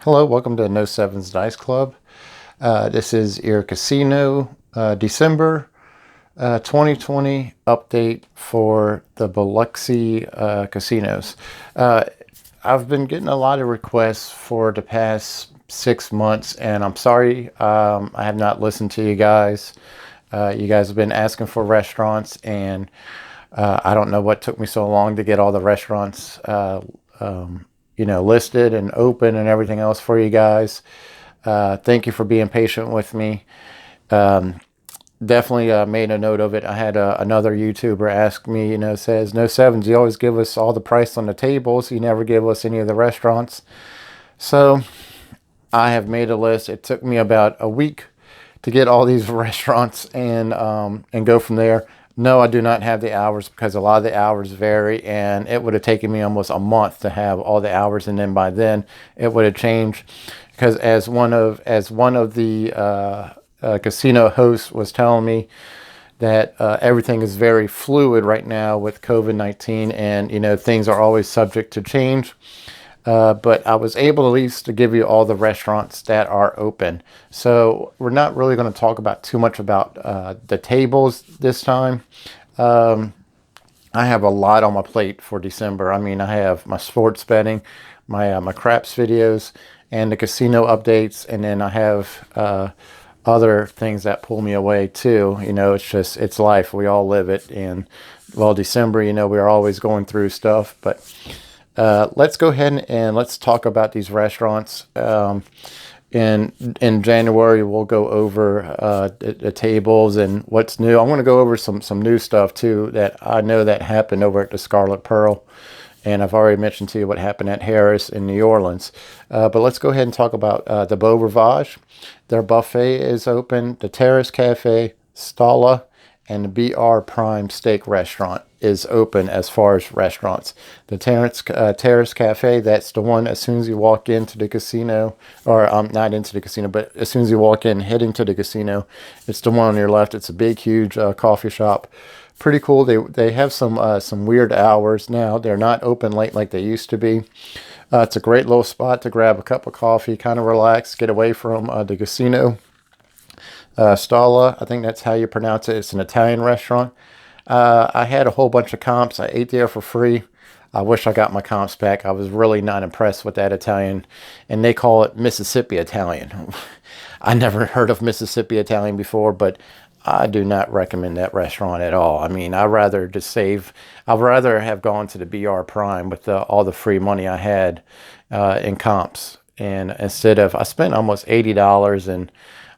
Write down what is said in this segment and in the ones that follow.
Hello, welcome to No Sevens Dice Club. This is your casino December 2020 update for the Biloxi casinos. I've been getting a lot of requests for the past 6 months, and I'm sorry I have not listened to you guys. You guys have been asking for restaurants, and I don't know what took me so long to get all the restaurants listed and open and everything else for you guys. Thank you for being patient with me. Definitely made a note of it. I had another YouTuber ask me, says, No Sevens, you always give us all the price on the tables. You never give us any of the restaurants. So I have made a list. It took me about a week to get all these restaurants and go from there. No, I do not have the hours because a lot of the hours vary, and it would have taken me almost a month to have all the hours, and then by then it would have changed. Because as one of the casino hosts was telling me that everything is very fluid right now with COVID-19, and things are always subject to change. But I was able at least to give you all the restaurants that are open. So we're not really going to talk about too much about the tables this time. I have a lot on my plate for December. I mean, I have my sports betting, my craps videos, and the casino updates, and then I have other things that pull me away too. It's life. We all live it. And well, December, we're always going through stuff, but let's go ahead and let's talk about these restaurants. In January, we'll go over the tables and what's new. I want to go over some new stuff too that I know that happened over at the Scarlet Pearl. And I've already mentioned to you what happened at Harrah in New Orleans. But let's go ahead and talk about the Beau Rivage. Their buffet is open. The Terrace Cafe, Stalla, and the BR Prime Steak Restaurant is open as far as restaurants. The Terrace Cafe, that's the one as soon as you walk into the casino, or not into the casino, but as soon as you walk in, heading to the casino, it's the one on your left. It's a big, huge coffee shop. Pretty cool. They have some weird hours now. They're not open late like they used to be. It's a great little spot to grab a cup of coffee, kind of relax, get away from the casino. Stalla, I think that's how you pronounce it. It's an Italian restaurant. I had a whole bunch of comps. I ate there for free. I wish I got my comps back. I was really not impressed with that Italian, and they call it Mississippi Italian. I never heard of Mississippi Italian before, but I do not recommend that restaurant at all. I mean, I'd rather have gone to the BR Prime with all the free money I had in comps, and instead of, I spent almost $80, and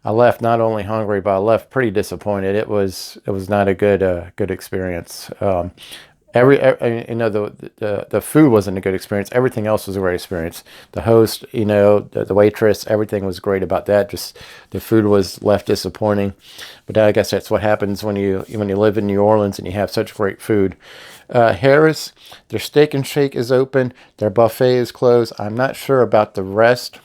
I left not only hungry, but I left pretty disappointed. It was not a good experience. The food wasn't a good experience. Everything else was a great experience. The host, the waitress, everything was great about that. Just the food was left disappointing. But I guess that's what happens when you live in New Orleans and you have such great food. Harrah, their Steak and Shake is open. Their buffet is closed. I'm not sure about the rest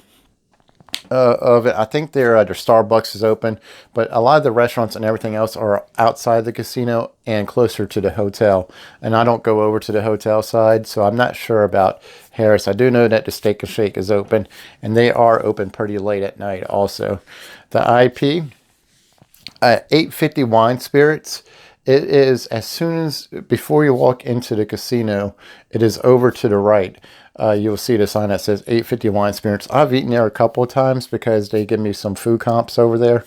of it. I think their Starbucks is open, but a lot of the restaurants and everything else are outside the casino and closer to the hotel. And I don't go over to the hotel side, so I'm not sure about Harrah. I do know that the Steak and Shake is open, and they are open pretty late at night also. The IP, 850 Wine Spirits. It is before you walk into the casino, it is over to the right. You'll see the sign that says 850 Wine Spirits. I've eaten there a couple of times because they give me some food comps over there.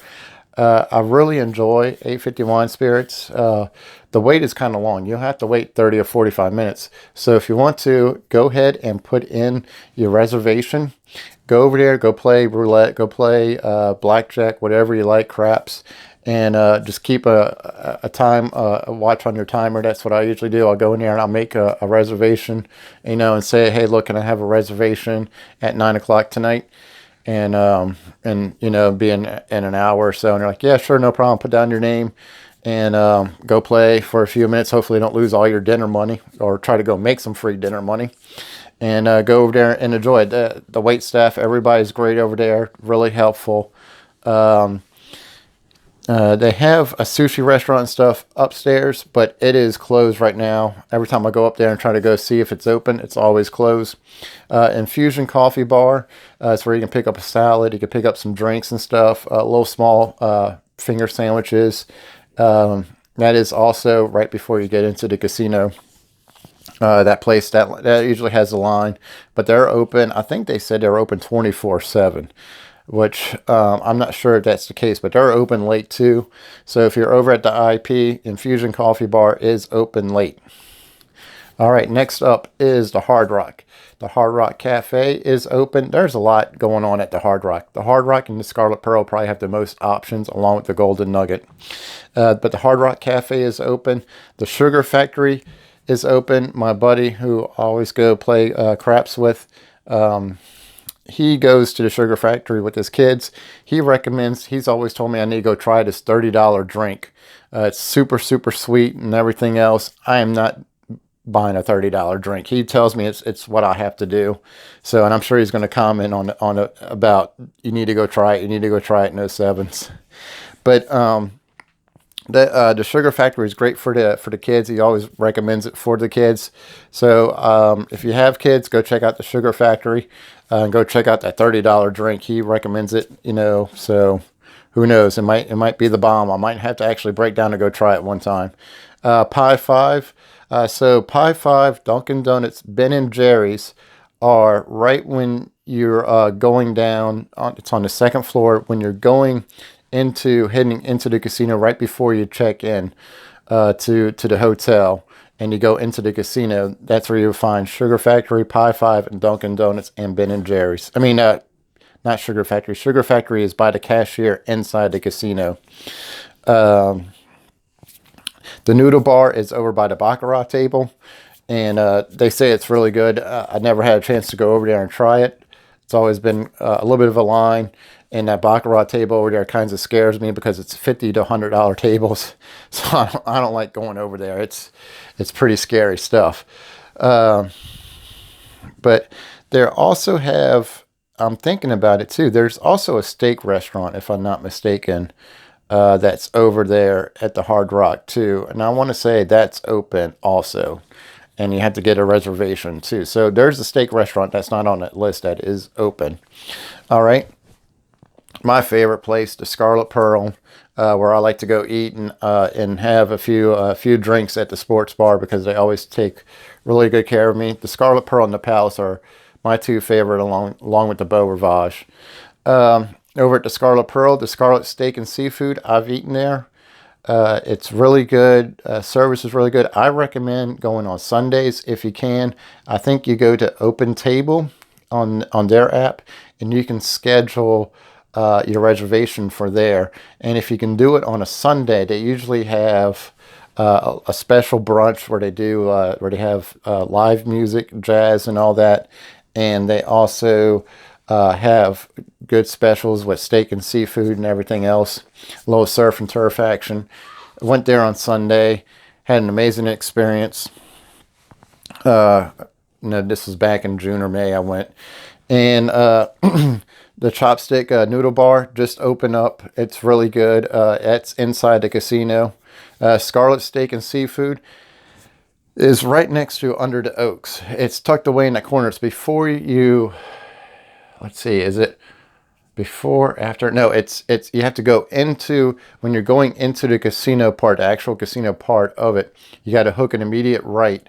I really enjoy 850 Wine Spirits. The wait is kind of long. You'll have to wait 30 or 45 minutes. So if you want to, go ahead and put in your reservation. Go over there, go play roulette, go play blackjack, whatever you like, craps. And just keep a watch on your timer. That's what I usually do. I'll go in there and I'll make a reservation, and say, hey, look, can I have a reservation at 9 o'clock tonight? And be in an hour or so. And they're like, yeah, sure, no problem. Put down your name and go play for a few minutes. Hopefully you don't lose all your dinner money, or try to go make some free dinner money. And go over there and enjoy it. The wait staff, everybody's great over there. Really helpful. They have a sushi restaurant and stuff upstairs, but it is closed right now. Every time I go up there and try to go see if it's open, it's always closed. Infusion Coffee Bar. It's where you can pick up a salad. You can pick up some drinks and stuff. Little small finger sandwiches. That is also right before you get into the casino. That place that usually has a line, but they're open. I think they said they're open 24/7. Which I'm not sure if that's the case, but they're open late too. So if you're over at the IP, Infusion Coffee Bar is open late. All right, next up is the Hard Rock. The Hard Rock Cafe is open. There's a lot going on at the Hard Rock. The Hard Rock and the Scarlet Pearl probably have the most options along with the Golden Nugget. But the Hard Rock Cafe is open. The Sugar Factory is open. My buddy who I always go play craps with, he goes to the Sugar Factory with his kids. He's always told me I need to go try this $30 drink. It's super, super sweet and everything else. I am not buying a $30 drink. He tells me it's what I have to do. So, and I'm sure he's going to comment about, you need to go try it. You need to go try it in 07s. But, the Sugar Factory is great for the kids. He always recommends it for the kids. So if you have kids, go check out the Sugar Factory and go check out that $30 drink. He recommends it, so who knows? It might be the bomb. I might have to actually break down and go try it one time. Pie 5. So Pie 5, Dunkin Donuts, Ben and Jerry's are right when you're going down. It's on the second floor when you're heading into the casino right before you check in to the hotel and you go into the casino. That's where you'll find Sugar Factory, Pie 5, and Dunkin Donuts, and Ben and Jerry's. I mean, not Sugar Factory. Sugar Factory is by the cashier inside the casino. The Noodle Bar is over by the Baccarat table, and they say it's really good. I never had a chance to go over there and try it. It's always been a little bit of a line. And that Baccarat table over there kind of scares me because it's $50 to $100 tables. So I don't like going over there. It's pretty scary stuff. But they also have, I'm thinking about it too, there's also a steak restaurant, if I'm not mistaken, that's over there at the Hard Rock too. And I want to say that's open also. And you have to get a reservation too. So there's a steak restaurant that's not on that list that is open. All right. My favorite place, the Scarlet Pearl, where I like to go eat and have a few drinks at the sports bar because they always take really good care of me. The Scarlet Pearl and the Palace are my two favorite, along with the Beau Rivage. Over at the Scarlet Pearl, the Scarlet Steak and Seafood, I've eaten there. It's really good. Service is really good. I recommend going on Sundays if you can. I think you go to Open Table on their app, and you can schedule your reservation for there. And if you can do it on a Sunday, they usually have a special brunch where they have live music, jazz, and all that. And they also have good specials with steak and seafood and everything else. A little surf and turf action. I went there on Sunday, had an amazing experience. This was back in June or May I went. And the Chopstx Noodle Bar just opened up. It's really good. It's inside the casino. Scarlet Steak and Seafood is right next to Under the Oaks. It's tucked away in that corner. It's before you, let's see, is it before, after? No, it's you have to go into, when you're going into the casino part, the actual casino part of it, you got to hook an immediate right.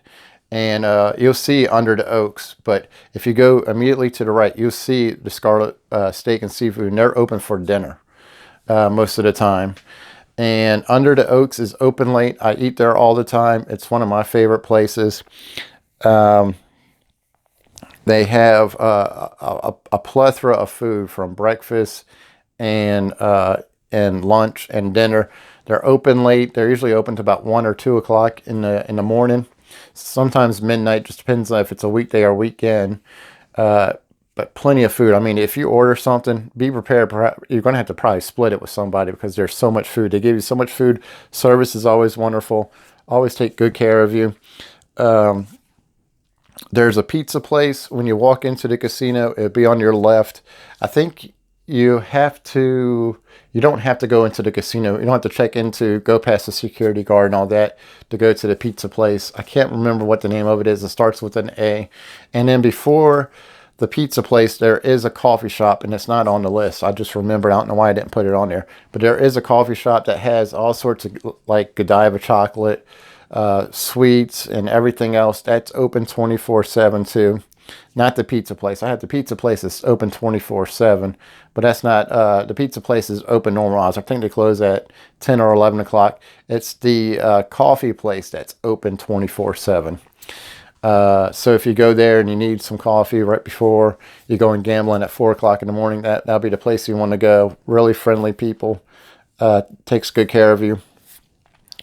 And you'll see Under the Oaks. But if you go immediately to the right, you'll see the Scarlet Steak and Seafood. And they're open for dinner most of the time. And Under the Oaks is open late. I eat there all the time. It's one of my favorite places. They have a plethora of food from breakfast and lunch and dinner. They're open late. They're usually open to about 1 or 2 o'clock in the morning. Sometimes midnight, just depends on if it's a weekday or weekend. But plenty of food. I mean, if you order something, be prepared. You're going to have to probably split it with somebody because there's so much food. They give you so much food. Service is always wonderful. Always take good care of you. There's a pizza place when you walk into the casino. It'll be on your left. I think you don't have to go into the casino. You don't have to go past the security guard and all that to go to the pizza place. I can't remember what the name of it is. It starts with an A. And then before the pizza place, there is a coffee shop, and it's not on the list. I just remembered. I don't know why I didn't put it on there. But there is a coffee shop that has all sorts of like Godiva chocolate, sweets, and everything else. That's open 24/7 too. Not the pizza place. I have the pizza place that's open 24/7, but that's not, the pizza place is open normal hours. I think they close at 10 or 11 o'clock. It's the coffee place that's open 24/7. So if you go there and you need some coffee right before you go and gambling at 4 o'clock in the morning, that'll be the place you want to go. Really friendly people, takes good care of you.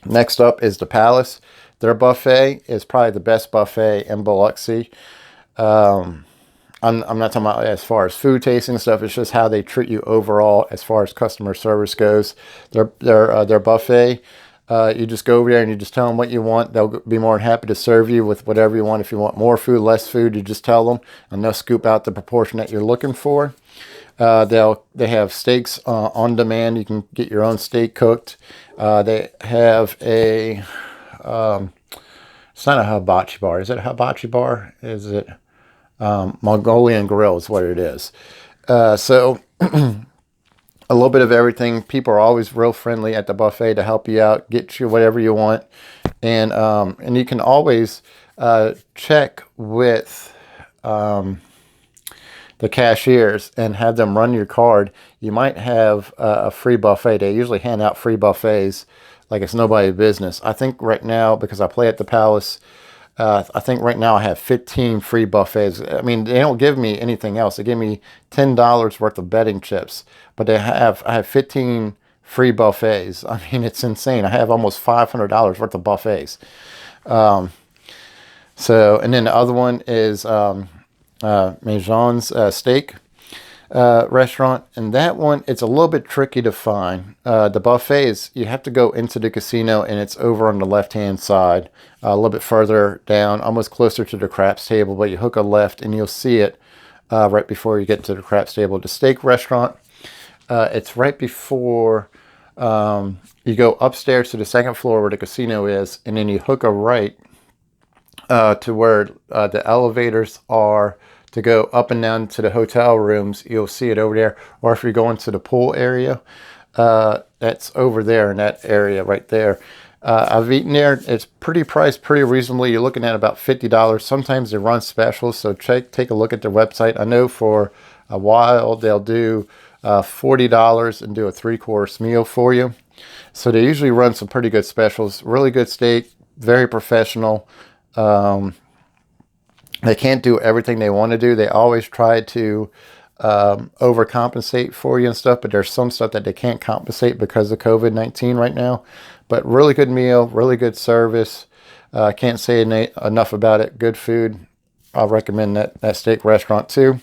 Next up is the Palace. Their buffet is probably the best buffet in Biloxi. I'm not talking about as far as food tasting stuff. It's just how they treat you overall as far as customer service goes. Their buffet, you just go over there and you just tell them what you want. They'll be more than happy to serve you with whatever you want. If you want more food, less food, you just tell them, and they'll scoop out the proportion that you're looking for. They have steaks on demand. You can get your own steak cooked. They have a it's not a hibachi bar. Is it a hibachi bar? Is it Mongolian grill is what it is. So a little bit of everything. People are always real friendly at the buffet to help you out, get you whatever you want. And you can always check with the cashiers and have them run your card. You might have a free buffet. They usually hand out free buffets like it's nobody's business. I think right now, because I play at the Palace, I think right now I have 15 free buffets. I mean, they don't give me anything else. They give me $10 worth of betting chips, but I have 15 free buffets. I mean, it's insane. I have almost $500 worth of buffets. And then the other one is Mignon's steak restaurant, and that one, it's a little bit tricky to find. The buffets, you have to go into the casino, and it's over on the left hand side, a little bit further down, almost closer to the craps table, but you hook a left and you'll see it right before you get to the craps table. The steak restaurant, it's right before you go upstairs to the second floor where the casino is, and then you hook a right to where the elevators are to go up and down to the hotel rooms. You'll see it over there. Or if you're going to the pool area, that's over there in that area right there. I've eaten there. It's priced pretty reasonably. You're looking at about $50. Sometimes they run specials, so take a look at their website. I know for a while they'll do $40 and do a 3-course meal for you. So they usually run some pretty good specials. Really good steak, very professional. They can't do everything they want to do. They always try to overcompensate for you and stuff, but there's some stuff that they can't compensate because of COVID-19 right now. But really good meal, really good service. I can't say enough about it. Good food. I'll recommend that steak restaurant too.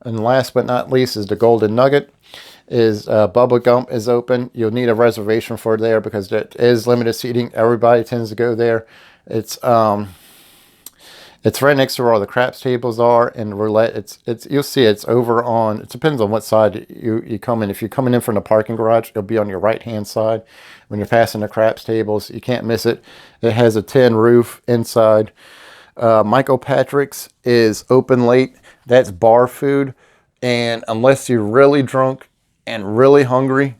And last but not least is the Golden Nugget. Bubba Gump is open. You'll need a reservation for there because there is limited seating. Everybody tends to go there. It's right next to where all the craps tables are, and roulette. You'll see it's over on. It depends on what side you come in. If you're coming in from the parking garage, it'll be on your right hand side. When you're passing the craps tables, you can't miss it. It has a tin roof inside. Michael Patrick's is open late. That's bar food, and unless you're really drunk and really hungry,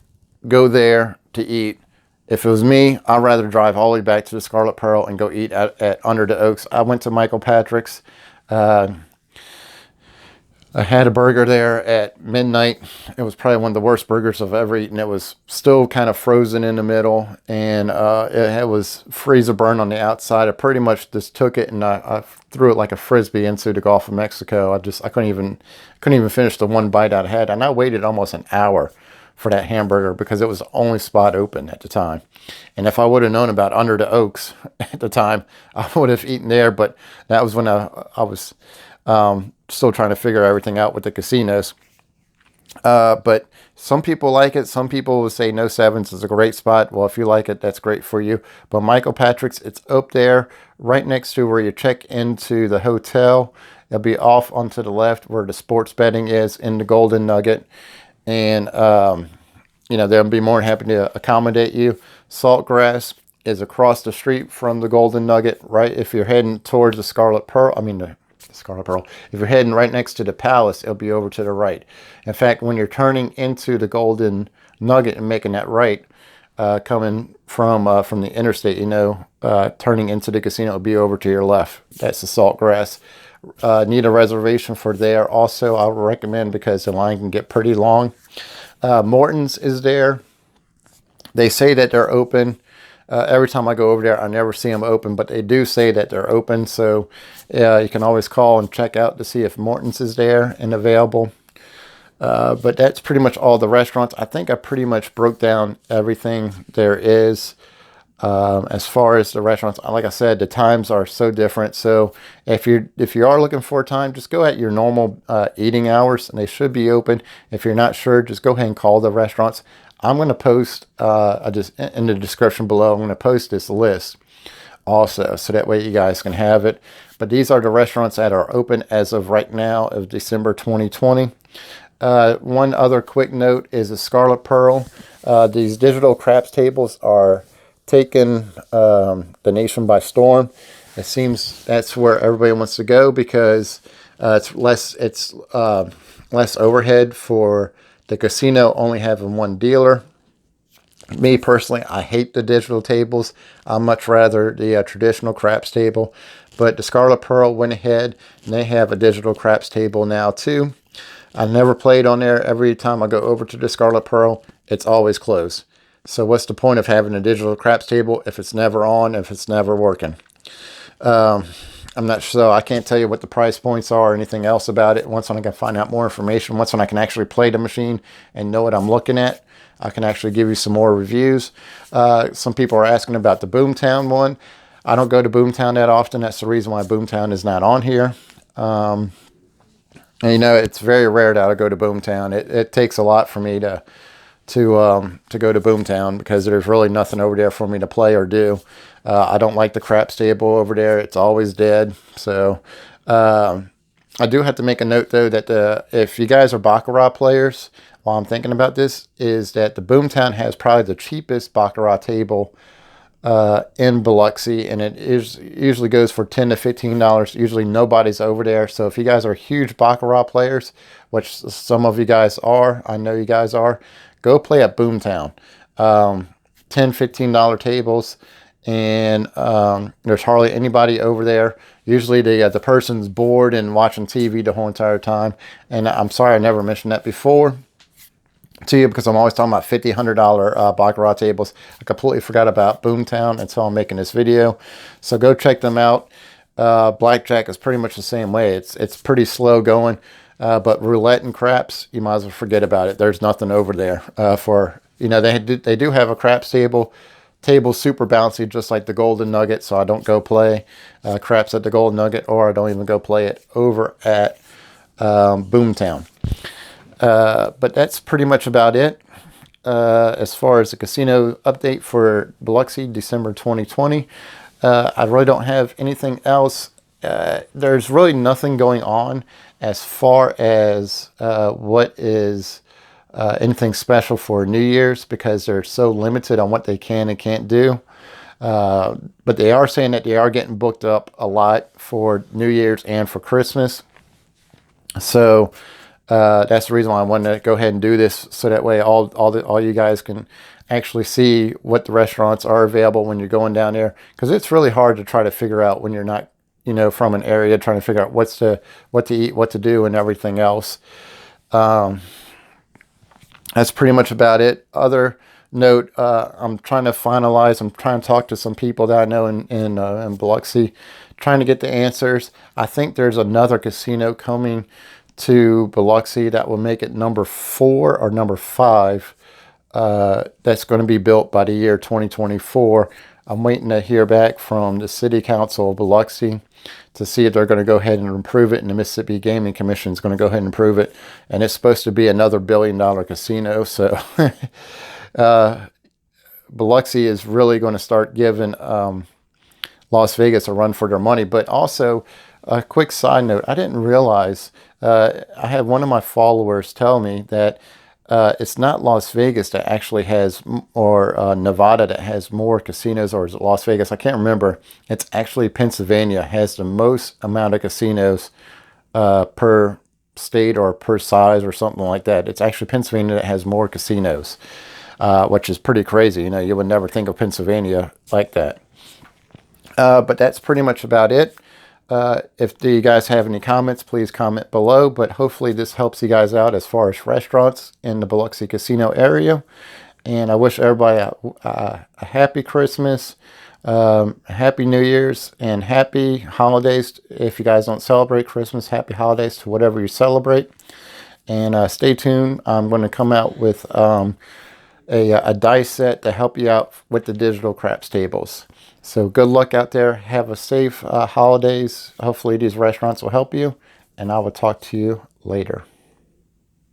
go there to eat. If it was me, I'd rather drive all the way back to the Scarlet Pearl and go eat at Under the Oaks. I went to Michael Patrick's. I had a burger there at midnight. It was probably one of the worst burgers I've ever eaten. It was still kind of frozen in the middle, and it was freezer burn on the outside. I pretty much just took it and I threw it like a frisbee into the Gulf of Mexico. I couldn't even finish the one bite I had, and I waited almost an hour for that hamburger because it was the only spot open at the time. And if I would have known about Under the Oaks at the time, I would have eaten there. But that was when I was still trying to figure everything out with the casinos. But some people like it. Some people will say No Sevens is a great spot. Well, if you like it, that's great for you. But Michael Patrick's, it's up there right next to where you check into the hotel. It'll be off onto the left where the sports betting is in the Golden Nugget. and they'll be more than happy to accommodate you. Saltgrass is across the street from the Golden Nugget, right? If you're heading towards the Scarlet Pearl, the Scarlet Pearl. If you're heading right next to the Palace, it'll be over to the right. In fact, when you're turning into the Golden Nugget and making that right, coming from the interstate, turning into the casino, will be over to your left. That's the Saltgrass. Need a reservation for there. Also, I would recommend, because the line can get pretty long. Mortons is there. They say that they're open. Every time I go over there, I never see them open, but they do say that they're open. So you can always call and check out to see if Morton's is there and available. But that's pretty much all the restaurants. I think I pretty much broke down everything there is. As far as the restaurants, like I said, the times are so different. So if you are looking for a time, just go at your normal eating hours, and they should be open. If you're not sure, just go ahead and call the restaurants. I'm going to post just in the description below. I'm going to post this list also, so that way you guys can have it. But these are the restaurants that are open as of right now of December 2020. One other quick note is the Scarlet Pearl. These digital craps tables are taking the nation by storm. It seems that's where everybody wants to go, because it's less overhead for the casino only having one dealer. Me personally, I hate the digital tables. I much rather the traditional craps table. But the Scarlet Pearl went ahead, and they have a digital craps table now too. I never played on there. Every time I go over to the Scarlet Pearl, it's always closed. So what's the point of having a digital craps table if it's never on, if it's never working? I'm not sure. So I can't tell you what the price points are or anything else about it. Once when I can find out more information, once when I can actually play the machine and know what I'm looking at, I can actually give you some more reviews. Some people are asking about the Boomtown one. I don't go to Boomtown that often. That's the reason why Boomtown is not on here. And it's very rare that I go to Boomtown. It takes a lot for me to go to Boomtown, because there's really nothing over there for me to play or do. I don't like the craps table over there. It's always dead. So I do have to make a note, though, that if you guys are Baccarat players, while I'm thinking about this, is that the Boomtown has probably the cheapest Baccarat table in Biloxi, and it usually goes for $10 to $15. Usually nobody's over there. So if you guys are huge Baccarat players, which some of you guys are, I know you guys are, go play at Boomtown. $10, $15 tables, and there's hardly anybody over there. Usually the person's bored and watching TV the whole entire time. And I'm sorry I never mentioned that before to you, because I'm always talking about $50, $100 Baccarat tables. I completely forgot about Boomtown until I'm making this video. So go check them out. Blackjack is pretty much the same way. It's pretty slow going. But roulette and craps, you might as well forget about it. There's nothing over there they do have a craps table. Table's super bouncy, just like the Golden Nugget. So I don't go play craps at the Golden Nugget, or I don't even go play it over at Boomtown. But that's pretty much about it as far as the casino update for Biloxi, December 2020. I really don't have anything else. There's really nothing going on as far as what is anything special for New Year's, because they're so limited on what they can and can't do. But they are saying that they are getting booked up a lot for New Year's and for Christmas. So that's the reason why I wanted to go ahead and do this, so that way all you guys can actually see what the restaurants are available when you're going down there, because it's really hard to try to figure out when you're not from an area, trying to figure out what to eat, what to do, and everything else. That's pretty much about it. Other note, I'm trying to finalize. I'm trying to talk to some people that I know in Biloxi, trying to get the answers. I think there's another casino coming to Biloxi that will make it number 4 or number 5. That's going to be built by the year 2024. I'm waiting to hear back from the City Council of Biloxi to see if they're going to go ahead and improve it, and the Mississippi Gaming Commission is going to go ahead and improve it. And it's supposed to be another $1 billion casino. So Biloxi is really going to start giving Las Vegas a run for their money. But also, a quick side note, I didn't realize, I had one of my followers tell me that it's not Las Vegas that actually has, or Nevada that has more casinos, or is it Las Vegas? I can't remember. It's actually Pennsylvania has the most amount of casinos per state or per size or something like that. It's actually Pennsylvania that has more casinos, which is pretty crazy. You know, you would never think of Pennsylvania like that. But that's pretty much about it. If you guys have any comments, please comment below. But hopefully this helps you guys out as far as restaurants in the Biloxi casino area. And I wish everybody a happy Christmas, happy New Year's, and happy holidays. If you guys don't celebrate Christmas, happy holidays to whatever you celebrate. And stay tuned. I'm going to come out with a dice set to help you out with the digital craps tables. So good luck out there. Have a safe holidays. Hopefully these restaurants will help you. And I will talk to you later.